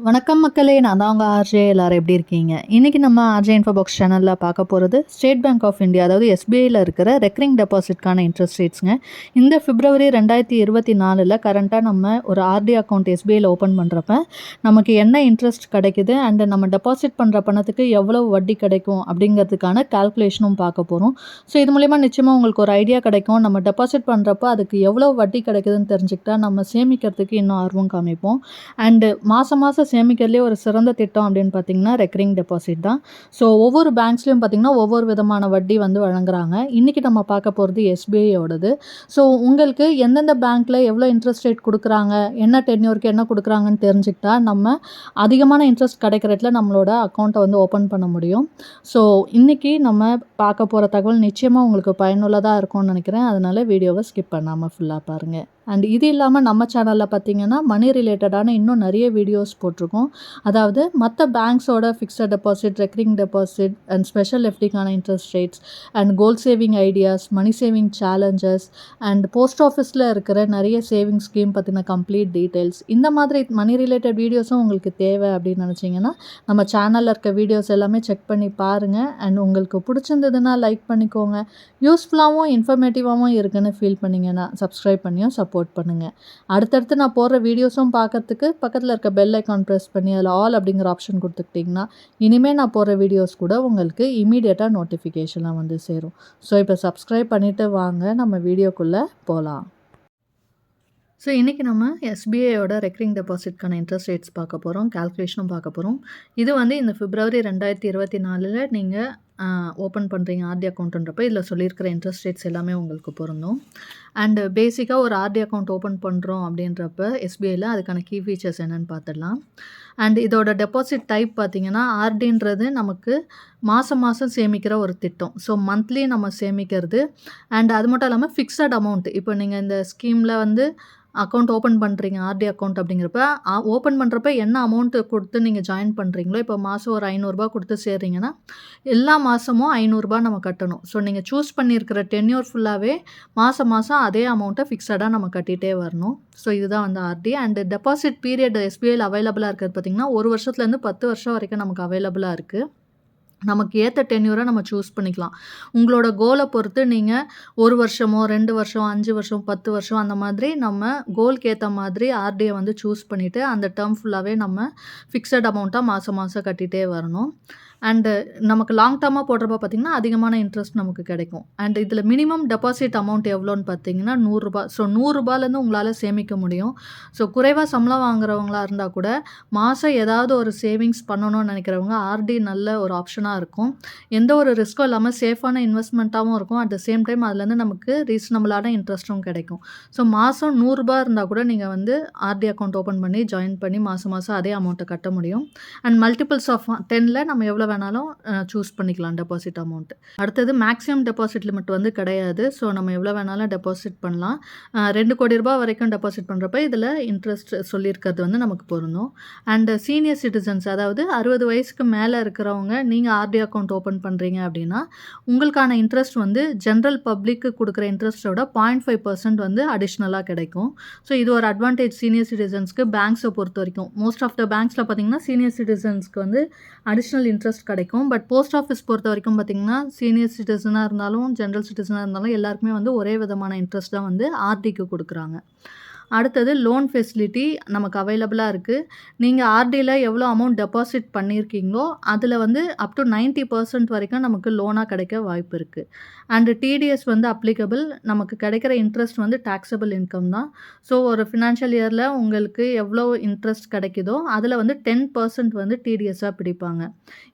வணக்கம் மக்களே, நான் தான் உங்கள் ஆர்ஜே. எல்லாரும் எப்படி இருக்கீங்க? இன்றைக்கி நம்ம ஆர்ஜே இன்ஃபோ பாக்ஸ் சேனலில் பார்க்க போகிறது ஸ்டேட் பேங்க் ஆஃப் இந்தியா, அதாவது எஸ்பிஐயில் இருக்கிற ரெக்கரிங் டெபாசிட்கான இன்ட்ரெஸ்ட் ரேட்ஸுங்க. இந்த பிப்ரவரி 2024 கரண்ட்டாக நம்ம ஒரு ஆர்டி அக்கௌண்ட் எஸ்பிஐயில் ஓப்பன் பண்ணுறப்ப நமக்கு என்ன இன்ட்ரெஸ்ட் கிடைக்குது அண்டு நம்ம டெபாசிட் பண்ணுற பணத்துக்கு எவ்வளோ வட்டி கிடைக்கும் அப்படிங்கிறதுக்கான கால்குலேஷனும் பார்க்க போகிறோம். ஸோ இது மூலிமா நிச்சயமாக உங்களுக்கு ஒரு ஐடியா கிடைக்கும். நம்ம டெபாசிட் பண்ணுறப்ப அதுக்கு எவ்வளோ வட்டி கிடைக்குதுன்னு தெரிஞ்சுக்கிட்டா நம்ம சேமிக்கிறதுக்கு இன்னும் ஆர்வம் காமிப்போம். அண்டு மாதம் சேமிக்கிறதுலே ஒரு சிறந்த திட்டம் அப்படின்னு பார்த்தீங்கன்னா ரெக்கரிங் டெபாசிட் தான். ஸோ ஒவ்வொரு பேங்க்ஸ்லையும் பார்த்தீங்கன்னா ஒவ்வொரு விதமான வட்டி வந்து வழங்குறாங்க. இன்றைக்கி நம்ம பார்க்க போகிறது எஸ்பிஐயோடது. ஸோ உங்களுக்கு எந்தெந்த பேங்க்கில் எவ்வளோ இன்ட்ரெஸ்ட் ரேட் கொடுக்குறாங்க, என்ன டென்யூருக்கு என்ன கொடுக்குறாங்கன்னு தெரிஞ்சுக்கிட்டா நம்ம அதிகமான இன்ட்ரெஸ்ட் கிடைக்கிற இடத்துல நம்மளோட அக்கௌண்ட்டை வந்து ஓப்பன் பண்ண முடியும். ஸோ இன்றைக்கி நம்ம பார்க்க போகிற தகவல் நிச்சயமாக உங்களுக்கு பயனுள்ளதாக இருக்கும்னு நினைக்கிறேன். அதனால் வீடியோவை ஸ்கிப் பண்ணாமல் ஃபுல்லாக பாருங்கள். அண்ட் இது இல்லாமல் நம்ம சேனலில் பார்த்தீங்கன்னா மணி ரிலேட்டடான இன்னும் நிறைய வீடியோஸ் போட்டிருக்கோம். அதாவது மற்ற பேங்க்ஸோட fixed deposit, recurring deposit and special எஃப்டிக்கான interest rates and gold saving ideas, money saving challenges and post ஆஃபீஸில் இருக்கிற நிறைய சேவிங் ஸ்கீம் பற்றின கம்ப்ளீட் டீட்டெயில்ஸ், இந்த மாதிரி மணி ரிலேட்டட் வீடியோஸும் உங்களுக்கு தேவை அப்படின்னு நினச்சிங்கன்னா நம்ம சேனலில் இருக்க வீடியோஸ் எல்லாமே செக் பண்ணி பாருங்கள். அண்ட் உங்களுக்கு பிடிச்சிருந்ததுன்னா லைக் பண்ணிக்கோங்க. யூஸ்ஃபுல்லாகவும் இன்ஃபர்மேட்டிவாகவும் இருக்குன்னு ஃபீல் பண்ணிங்கன்னா சப்ஸ்கிரைப் பண்ணியும் சப்போர்ட் பண்ணுங்கள். அடுத்தடுத்து நான் போடுற வீடியோஸும் பார்க்கறதுக்கு பக்கத்தில் இருக்க பெல் ஐக்கான் ப்ரெஸ் பண்ணி அதில் ஆல் அப்படிங்கிற ஆப்ஷன் கொடுத்துக்கிட்டிங்கன்னா இனிமேல் நான் போடுற வீடியோஸ் கூட உங்களுக்கு இமீடியட்டாக நோட்டிஃபிகேஷனாக வந்து சேரும். ஸோ இப்போ சப்ஸ்கிரைப் பண்ணிவிட்டு வாங்க நம்ம வீடியோக்குள்ளே போகலாம். ஸோ இன்றைக்கி நம்ம எஸ்பிஐயோட ரெக்கரிங் டெபாசிட்கான இன்ட்ரெஸ்ட் ரேட்ஸ் பார்க்க போகிறோம், கால்குலேஷனும் பார்க்க போகிறோம். இது வந்து இந்த பிப்ரவரி 2024 நீங்கள் ஓப்பன் பண்ணுறீங்க ஆர்டி அக்கௌண்ட்டுன்றப்போ இதில் சொல்லியிருக்கிற இன்ட்ரெஸ்ட் ரேட்ஸ் எல்லாமே உங்களுக்கு பொருந்தும். அண்டு பேசிக்காக ஒரு ஆர்டி அக்கௌண்ட் ஓப்பன் பண்ணுறோம் அப்படின்றப்ப எஸ்பிஐயில் அதுக்கான கீ ஃபீச்சர்ஸ் என்னென்னு பார்த்துடலாம். அண்ட் இதோட டெபாசிட் டைப் பார்த்திங்கன்னா ஆர்டின்றது நமக்கு மாதம் சேமிக்கிற ஒரு திட்டம். ஸோ மந்த்லி நம்ம சேமிக்கிறது. அண்ட் அது மட்டும் இல்லாமல் ஃபிக்ஸட் அமௌண்ட். இப்போ நீங்கள் இந்த ஸ்கீமில் வந்து அக்கௌண்ட் ஓப்பன் பண்ணுறீங்க ஆர்டி அக்கௌண்ட் அப்படிங்கிறப்ப ஓப்பன் பண்ணுறப்ப என்ன அமௌண்ட்டு கொடுத்து நீங்கள் ஜாயின் பண்ணுறீங்களோ, இப்போ மாதம் ஒரு 500 கொடுத்து சேர்றீங்கன்னா எல்லா மாதமும் 500 நம்ம கட்டணும். ஸோ நீங்கள் சூஸ் பண்ணியிருக்கிற டென்யூர் ஃபுல்லாகவே மாதம் அதே அமௌண்ட்டை ஃபிக்ஸடாக நம்ம கட்டிகிட்டே வரணும். ஸோ இதுதான் வந்து ஆர்டி. அண்டு டெபாசிட் பீரியட் எஸ்பிஐயில் அவைலபிளாக இருக்கிறது பார்த்திங்கன்னா 1 வருஷத்துலேருந்து 10 வருஷம் வரைக்கும் நமக்கு அவைலபிளாக இருக்குது. நமக்கு ஏற்ற டென்யூரை நம்ம சூஸ் பண்ணிக்கலாம். உங்களோட கோலை பொறுத்து நீங்கள் 1 வருஷமோ 2 வருஷம் 5 வருஷம் 10 வருஷம் அந்த மாதிரி நம்ம கோலுக்கு ஏற்ற மாதிரி ஆர்டியை வந்து சூஸ் பண்ணிவிட்டு அந்த டேர்ம் ஃபுல்லாகவே நம்ம ஃபிக்ஸட் அமௌண்ட்டாக மாதம் கட்டிகிட்டே வரணும். அண்டு நமக்கு லாங் டேர்மாக போடுறப்ப பார்த்திங்கன்னா அதிகமான இன்ட்ரெஸ்ட் நமக்கு கிடைக்கும். அண்ட் இதில் மினிமம் டெபாசிட் அமௌண்ட் எவ்வளோன்னு பார்த்தீங்கன்னா ₹100. ஸோ ₹100லேருந்து உங்களால் சேமிக்க முடியும். ஸோ குறைவாக சம்பளம் வாங்குறவங்களாக இருந்தால் கூட மாதம் ஏதாவது ஒரு சேவிங்ஸ் பண்ணணும்னு நினைக்கிறவங்க ஆர்டி நல்ல ஒரு ஆப்ஷனாக இருக்கும். எந்த ஒரு ரிஸ்க்கும் இல்லாமல் சேஃபான இன்வெஸ்ட்மெண்ட்டாகவும் இருக்கும். அட் த சேம் டைம் அதுலேருந்து நமக்கு ரீசனபிளான இன்ட்ரெஸ்ட்டும் கிடைக்கும். ஸோ மாதம் ₹100 இருந்தால் கூட நீங்கள் வந்து ஆர்டி அக்கௌண்ட் ஓப்பன் பண்ணி ஜாயின் பண்ணி மாதம் அதே அமௌண்ட்டை கட்ட முடியும். அண்ட் மல்டிபிள்ஸ் ஆஃப் 10ல் நம்ம எவ்வளோ வேணாலும் சூஸ் பண்ணிக்கலாம் டெபாசிட் அமௌண்ட். அடுத்தது மேக்ஸிமம் டெபாசிட் லிமிட் வந்து கிடையாது. ஸோ நம்ம எவ்வளோ வேணாலும் டெபாசிட் பண்ணலாம். ₹2 கோடி வரைக்கும் டெபாசிட் பண்ணுறப்ப இதில் இன்ட்ரெஸ்ட் சொல்லியிருக்கிறது வந்து நமக்கு பொருந்தும். அண்ட் சீனியர் சிட்டிசன்ஸ், அதாவது 60 வயசுக்கு மேலே இருக்கிறவங்க நீங்கள் ஆர்டி அக்கௌண்ட் ஓப்பன் பண்ணுறீங்க அப்படின்னா உங்களுக்கான இன்ட்ரெஸ்ட் வந்து ஜென்ரல் பப்ளிக்கு கொடுக்குற இன்ட்ரெஸ்ட்டோட 0.5% வந்து அடிஷ்னலாக கிடைக்கும். ஸோ இது ஒரு அட்வான்டேஜ் சீனியர் சிட்டிசன்ஸ்க்கு பேங்க்ஸை பொறுத்த வரைக்கும். மோஸ்ட் ஆஃப் த பேங்க்ஸில் பார்த்தீங்கன்னா சீனியர் சிட்டிசன்ஸ்க்கு வந்து அடிஷ்னல் இன்ட்ரெஸ்ட் கிடைக்கும். பட் போஸ்ட் ஆஃபீஸ் பொறுத்த வரைக்கும் பார்த்திங்கன்னா சீனியர் சிட்டிசனாக இருந்தாலும் ஜென்ரல் சிட்டிசனாக இருந்தாலும் எல்லாருக்குமே வந்து ஒரே விதமான இன்ட்ரெஸ்ட் தான் வந்து ஆர்டிக்கு கொடுக்குறாங்க. அடுத்தது லோன் ஃபெசிலிட்டி நமக்கு அவைலபிளாக இருக்குது. நீங்கள் ஆர்டியில் எவ்வளோ அமௌண்ட் டெபாசிட் பண்ணியிருக்கீங்களோ அதில் வந்து அப் டு 90% வரைக்கும் நமக்கு லோனாக கிடைக்க வாய்ப்பு இருக்குது. அண்டு டிடிஎஸ் வந்து அப்ளிகபிள். நமக்கு கிடைக்கிற இன்ட்ரெஸ்ட் வந்து டாக்ஸபிள் இன்கம் தான். ஸோ ஒரு ஃபினான்ஷியல் இயரில் உங்களுக்கு எவ்வளோ இன்ட்ரெஸ்ட் கிடைக்குதோ அதில் வந்து 10% வந்து டிடிஎஸ்ஸாக பிடிப்பாங்க.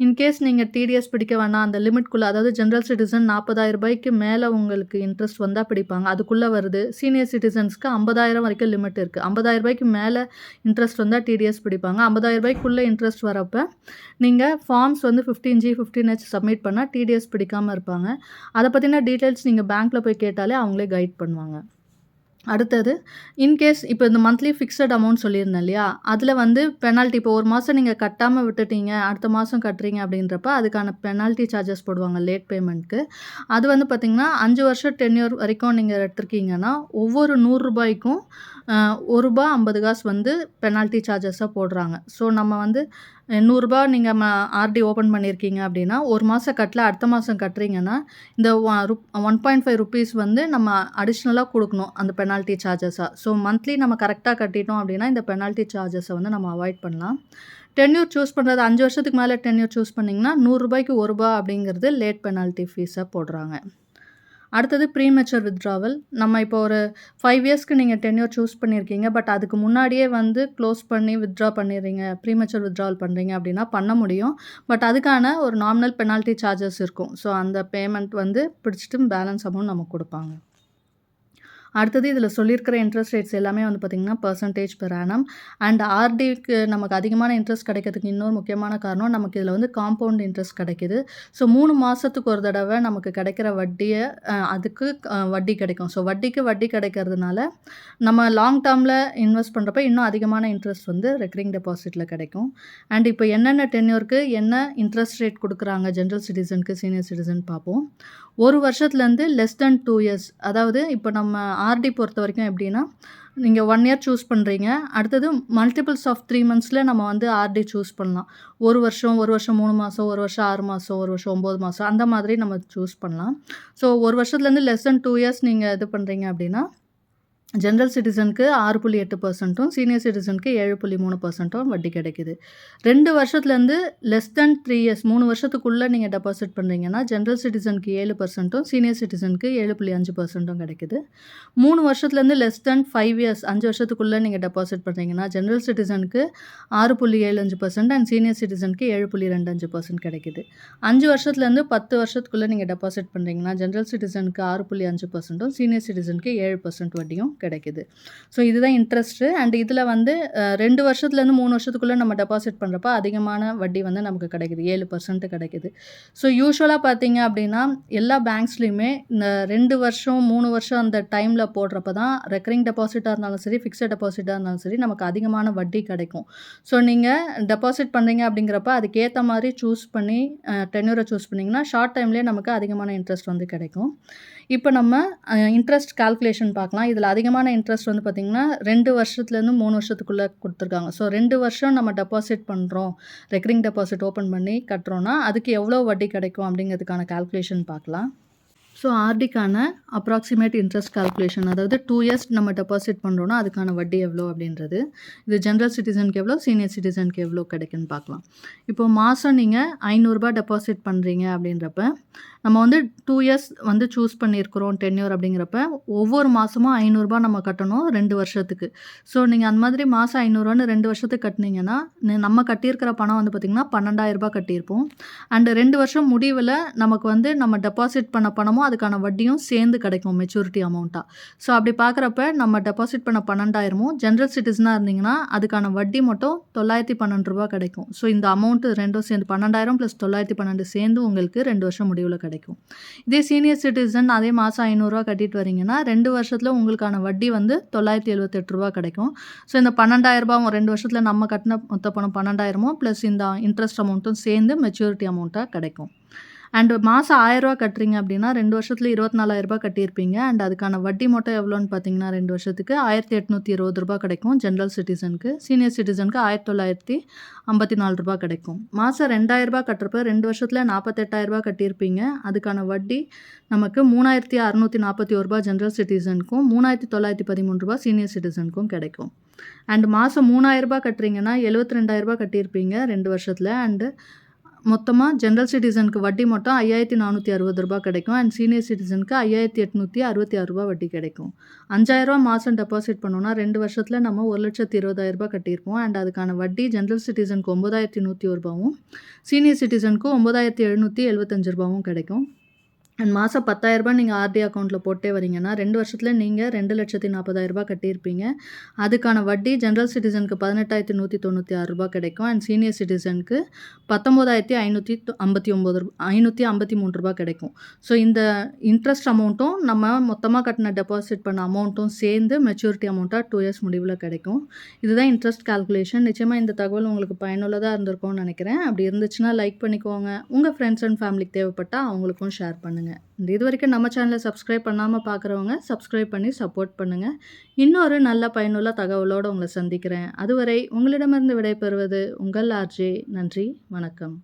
இன்கேஸ் நீங்கள் டிடிஎஸ் பிடிக்க வேணாம் அந்த லிமிட்குள்ளே, அதாவது ஜென்ரல் சிட்டிசன் ₹40,000 மேலே உங்களுக்கு இன்ட்ரெஸ்ட் வந்தால் பிடிப்பாங்க, அதுக்குள்ளே வருது. சீனியர் சிட்டிசன்ஸ்க்கு 50,000 வரைக்கும் லிமிட் இருக்குது. ₹50,000 மேலே இன்ட்ரெஸ்ட் வந்தால் டிடிஎஸ் பிடிப்பாங்க. ₹50,000 இன்ட்ரெஸ்ட் வரப்போ நீங்கள் ஃபார்ம்ஸ் வந்து 15G 15H சப்மிட் பண்ணால் டிடிஎஸ் பிடிக்காமல் இருப்பாங்க. அதை பற்றின டீட்டெயில்ஸ் நீங்கள் பேங்க்கில் போய் கேட்டாலே அவங்களே கைட் பண்ணுவாங்க. அடுத்தது, இன்கேஸ் இப்போ இந்த மந்த்லி ஃபிக்ஸட் அமௌண்ட் சொல்லியிருந்தேன் இல்லையா? அதில வந்து பெனால்டி இப்போ 1 மாசம் நீங்க கட்டாம விட்டுட்டீங்க, அடுத்த மாசம் கட்டுறீங்க அப்படின்றப்ப, அதுக்கான பெனால்டி சார்ஜஸ் போடுவாங்க லேட் பேமெண்ட்க்கு. அது வந்து பார்த்தீங்கன்னா, 5 வருஷம் டென்யூர் வரைக்கும் நீங்க எடுத்திருக்கீங்கன்னா, ஒவ்வொரு ரூ. 100க்கும் ரூ. 1.50 வந்து பெனால்டி சார்ஜஸா போடுறாங்க. ஸோ நம்ம வந்து ரூ. 100 நீங்க ஆர்டி ஓப்பன் பண்ணியிருக்கீங்க அப்படின்னா, 1 மாசம் கட்டல, அடுத்த மாசம் கட்டுறீங்கன்னா, இந்த 1.5 ரூப்பீஸ் வந்து நம்ம அடிஷ்னலா குடுக்கணும், அந்த பெனால்டி சார்ஜஸா. ஸோ மந்த்லி நம்ம கரெக்ட்டா கட்டிட்டோம் அப்படின்னா, இந்த பெனால்டி சார்ஜஸ வந்து நம்ம அவாய்ட் பண்ணலாம். டென்யூர் சூஸ் பண்றது 5 வருஷத்துக்கு மேல டென்யூர் சூஸ் பண்ணீங்கன்னா, ரூ. 100க்கு ரூ. 1 அப்படிங்கிறது லேட் பெனால்டி ஃபீஸா போடுறாங்க. அடுத்தது ப்ரீமெச்சூர் வித்ட்ராவல். நம்ம இப்போ ஒரு 5 இயர்ஸ்க்கு நீங்க டென்யூர் சூஸ் பண்ணியிருக்கீங்க. பட் அதுக்கு முன்னாடியே வந்து க்ளோஸ் பண்ணி வித்ட்ரா பண்ணிடுறீங்க. ப்ரீமெச்சூர் வித்ட்ராவல் பண்றீங்க அப்படின்னா பண்ண முடியும். பட் அதுக்கான ஒரு நாமினல் பெனால்டி சார்ஜஸ் இருக்கும். ஸோ அந்த பேமெண்ட் வந்து பிடிச்சிட்டு பேலன்ஸ் அமௌண்ட் நமக்கு குடுப்பாங்க. அடுத்தது இதில சொல்லியிருக்கிற இன்ட்ரெஸ்ட் ரேட்ஸ் எல்லாமே வந்து பார்த்தீங்கன்னா, பெர்சன்டேஜ் பெர் ஆனம். அண்ட் ஆர்டிக்கு நமக்கு அதிகமான இன்ட்ரெஸ்ட் கிடைக்கிறதுக்கு இன்னொரு முக்கியமான காரணம், நமக்கு இதில வந்து காம்பவுண்ட் இன்ட்ரெஸ்ட் கிடைக்குது. ஸோ 3 மாசத்துக்கு ஒரு தடவ நமக்கு கிடைக்கிற வட்டிய அதுக்கு வட்டி கிடைக்கும். ஸோ வட்டிக்கு வட்டி கிடைக்கிறதுனால, நம்ம லாங் டேர்ம்ல இன்வெஸ்ட் பண்றப்ப இன்னும் அதிகமான இன்ட்ரெஸ்ட் வந்து ரெக்கரிங் டெபாசிட்ல கிடைக்கும். அண்ட் இப்போ என்னென்ன டென்யூர்க்கு என்ன இன்ட்ரெஸ்ட் ரேட் குடுக்குறாங்க ஜெனரல் சிட்டிசனுக்கு, சீனியர் சிட்டிசன் பார்ப்போம். 1 வருஷத்துலேருந்து லெஸ் தென் 2 இயர்ஸ். அதாவது இப்போ நம்ம ஆர்டி பொறுத்தவரைக்கும் எப்படின்னா, நீங்க 1 இயர் சூஸ் பண்றீங்க. அடுத்தது மல்டிபிள்ஸ் ஆஃப் 3 மந்த்ஸ்ல நம்ம வந்து ஆர்டி சூஸ் பண்ணலாம். 1 வருஷம், 1 வருஷம் 3 மாசம், 1 வருஷம் 6 மாசம், 1 வருஷம் 9 மாசம் அந்த மாதிரி நம்ம சூஸ் பண்ணலாம். ஸோ 1 வருஷத்துலேருந்து லெஸ் தென் 2 இயர்ஸ் நீங்க இது பண்றீங்க அப்படின்னா, ஜெனரல் சிட்டிசனுக்கு 6.8%ம், சீனியர் சிட்டிசனுக்கு 7.3%ம் வட்டி கிடைக்குது. 2 வருஷத்துலேருந்து லெஸ் தென் 3 இயர்ஸ் 3 வருஷத்துக்குள்ள நீங்க டெபாசிட் பண்றீங்கன்னா, ஜெனரல் சிட்டிசனுக்கு 7%ம், சீனியர் சிட்டிசனுக்கு 7.5%ம் கிடைக்குது. 3 வருஷத்துலேருந்து லெஸ் தென் 5 இயர்ஸ் 5 வருஷத்துக்குள்ள நீங்க டெபாசிட் பண்றீங்கன்னா, ஜெனரல் சிட்டிசனுக்கு 6.75% அண்ட் சீனியர் சிட்டிசனுக்கு 7.25% கிடைக்குது. 5 வருஷத்துலேருந்து 10 வருஷத்துக்குள்ள நீங்க டெபாசிட் பண்றீங்கன்னா, ஜெனரல் சிட்டிசனுக்கு 6.5%ம், சீனியர் சிட்டிசனுக்கு 7% வட்டியும் கிடைக்குது. ஸோ இதுதான் இன்ட்ரெஸ்ட்டு. அண்ட் இதில வந்து 2 வருஷத்துலேருந்து 3 வருஷத்துக்குள்ள நம்ம டெபாசிட் பண்றப்ப அதிகமான வட்டி வந்து நமக்கு கிடைக்குது. 7% கிடைக்குது. ஸோ யூசுவலா பார்த்தீங்க அப்படின்னா, எல்லா பேங்க்ஸ்லயுமே இந்த 2 வருஷம், 3 வருஷம் அந்த டைம்ல போடுறப்ப தான் ரெக்கரிங் டெபாசிட்டா இருந்தாலும் சரி, ஃபிக்ஸட் டெபாசிட்டா இருந்தாலும் சரி, நமக்கு அதிகமான வட்டி கிடைக்கும். ஸோ நீங்க டெபாசிட் பண்றீங்க அப்படிங்கிறப்ப அதுக்கேத்த மாரி சூஸ் பண்ணி டென்யூர சூஸ் பண்ணீங்கன்னா, ஷார்ட் டைம்லயே நமக்கு அதிகமான இன்ட்ரெஸ்ட் வந்து கிடைக்கும். இப்போ நம்ம இன்ட்ரெஸ்ட் கால்குலேஷன் பார்க்கலாம். இதில அதிகமான இன்ட்ரெஸ்ட் வந்து பார்த்தீங்கன்னா, 2 வருஷத்துலேருந்து 3 வருஷத்துக்குள்ள குடுத்துருக்காங்க. ஸோ 2 வருஷம் நம்ம டெபாசிட் பண்றோம். ரெக்கரிங் டெபாசிட் ஓப்பன் பண்ணி கட்டுறோம்னா, அதுக்கு எவ்வளோ வட்டி கிடைக்கும் அப்படிங்கிறதுக்கான கால்குலேஷன் பார்க்கலாம். ஸோ ஆர்டிக்கான அப்ராக்ஸிமேட் இன்ட்ரெஸ்ட் கால்குலேஷன் அதாவது 2 இயர்ஸ் நம்ம டெபாசிட் பண்ணுறோன்னா அதுக்கான வட்டி எவ்வளோ அப்படின்றது. இது ஜெனரல் சிட்டிசனுக்கு எவ்வளோ, சீனியர் சிட்டிசனுக்கு எவ்வளோ கிடைக்குன்னு பார்க்கலாம். இப்போ மாதம் நீங்கள் ரூ. 500 டெபாசிட் பண்ணுறீங்க அப்படின்றப்ப, நம்ம வந்து 2 இயர்ஸ் வந்து சூஸ் பண்ணியிருக்கிறோம் டென்யூர் அப்படிங்கிறப்ப, ஒவ்வொரு மாதமும் ரூ. 500 நம்ம கட்டணும் 2 வருஷத்துக்கு. ஸோ நீங்கள் அந்த மாதிரி மாதம் ரூ. 500ன்னு 2 வருஷத்துக்கு கட்டினீங்கன்னா, நம்ம கட்டியிருக்கிற பணம் வந்து பார்த்திங்கன்னா ரூ. 12,000 கட்டியிருப்போம். அண்ட் 2 வருஷம் முடிவில் நமக்கு வந்து நம்ம டெபாசிட் பண்ண பணமும் அதுக்கான வட்டியும் சேர்ந்து கிடைக்கும் மெச்சூரிட்டி அமௌண்ட்டா. ஸோ அப்படி பார்க்குறப்ப நம்ம டெபாசிட் பண்ண 12,000ம் ஜெனரல் சிட்டிசனாக இருந்தீங்கன்னா அதுக்கான வட்டி மட்டும் ரூ. 912 கிடைக்கும். ஸோ இந்த அமௌண்ட்டு ரெண்டும் சேர்ந்து 12,000 + 912 சேர்ந்து உங்களுக்கு 2 வருஷம் முடிவில் கிடைக்கும். இதே சீனியர் சிட்டிசன் அதே மாதம் ரூ. 500 கட்டிட்டு வரீங்கன்னா 2 வருஷத்தில் உங்களுக்கான வட்டி வந்து ரூ. 978 கிடைக்கும். ஸோ இந்த 12,000 2 வருஷத்தில் நம்ம கட்டின மொத்த பணம் 12,000ம் ப்ளஸ் இந்த இன்ட்ரெஸ்ட் அமௌண்ட்டும் சேர்ந்து மெச்சூரிட்டி அமௌண்ட்டாக கிடைக்கும். அண்ட் மாதம் ரூ. 1000 கட்டுறீங்க அப்படின்னா 2 வருஷத்துல ரூ. 24,000 கட்டியிருப்பீங்க. அண்ட் அதுக்கான வட்டி மட்டும் எவ்வளோன்னு பார்த்தீங்கன்னா 2 வருஷத்துக்கு ரூ. 1,820 கிடைக்கும் ஜெனரல் சிட்டிசனுக்கு. சீனியர் சிட்டிசனுக்கு ரூ. 1,954 கிடைக்கும். மாதம் ரூ. 2,000 கட்டுறப்ப 2 வருஷத்துல ரூ. 48,000 கட்டியிருப்பீங்க. அதுக்கான வட்டி நமக்கு ரூ. 3,641 ஜெனரல் சிட்டிசனுக்கும், ரூ. 3,913 சீனியர் சிட்டிசனுக்கும் கிடைக்கும். அண்ட் மாதம் ரூ. 3,000 கட்டுறீங்கன்னா ரூ. 72,000 கட்டியிருப்பீங்க 2 வருஷத்துல. அண்டு மொத்தமாக ஜெனரல் சிட்டிசனுக்கு வட்டி மட்டும் ரூ. 5,460 கிடைக்கும். அண்ட் சீனியர் சிட்டிசனுக்கு ரூ. 5,866 வட்டி கிடைக்கும். ரூ. 5,000 மாதம் டெபாசிட் பண்ணோன்னா 2 வருஷத்தில் நம்ம ரூ. 1,20,000 கட்டியிருப்போம். அண்ட் அதுக்கான வட்டி ஜெனரல் சிட்டிசனுக்கு ரூ. 9,101வும், சீனியர் சிட்டிசனுக்கு ரூ. 9,775 கிடைக்கும். அண்ட் மாதம் ரூ. 10,000 நீங்க ஆர்டி அக்கவுண்ட்ல போட்டே வரீங்கன்னா, 2 வருஷத்துல நீங்க ரூ. 2,40,000 கட்டியிருப்பீங்க. அதுக்கான வட்டி ஜெனரல் சிட்டிசனுக்கு ரூ. 18,196 கிடைக்கும். அண்ட் சீனியர் சிட்டிசனுக்கு ரூ. 19,559 ரூ. 553 கிடைக்கும். ஸோ இந்த இன்ட்ரெஸ்ட் அமௌண்ட்டும் நம்ம மொத்தமா கட்டின டெபாசிட் பண்ண அமௌண்ட்டும் சேர்ந்து மெச்சூரிட்டி அமௌண்ட்டா 2 இயர்ஸ் முடிவுல கிடைக்கும். இதுதான் இன்ட்ரெஸ்ட் கால்குலேஷன். நிச்சயமா இந்த தகவல் உங்களுக்கு பயனுள்ளதா இருந்திருக்கும்னு நினைக்கிறேன். அப்படி இருந்துச்சுன்னா லைக் பண்ணிக்கோங்க. உங்க ஃப்ரெண்ட்ஸ் அண்ட் ஃபேமிலிக்கு தேவைப்பட்டா அவங்களுக்கும் ஷேர் பண்ணுங்க. இதுவரைக்கும் நம்ம சேனலை சப்ஸ்கிரைப் பண்ணாமல் பார்க்குறவங்க சப்ஸ்கிரைப் பண்ணி சப்போர்ட் பண்ணுங்கள். இன்னொரு நல்ல பயனுள்ள தகவலோடு உங்களை சந்திக்கிறேன். அதுவரை உங்களிடமிருந்து விடைபெறுவது உங்கள் ஆர்ஜே. நன்றி, வணக்கம்.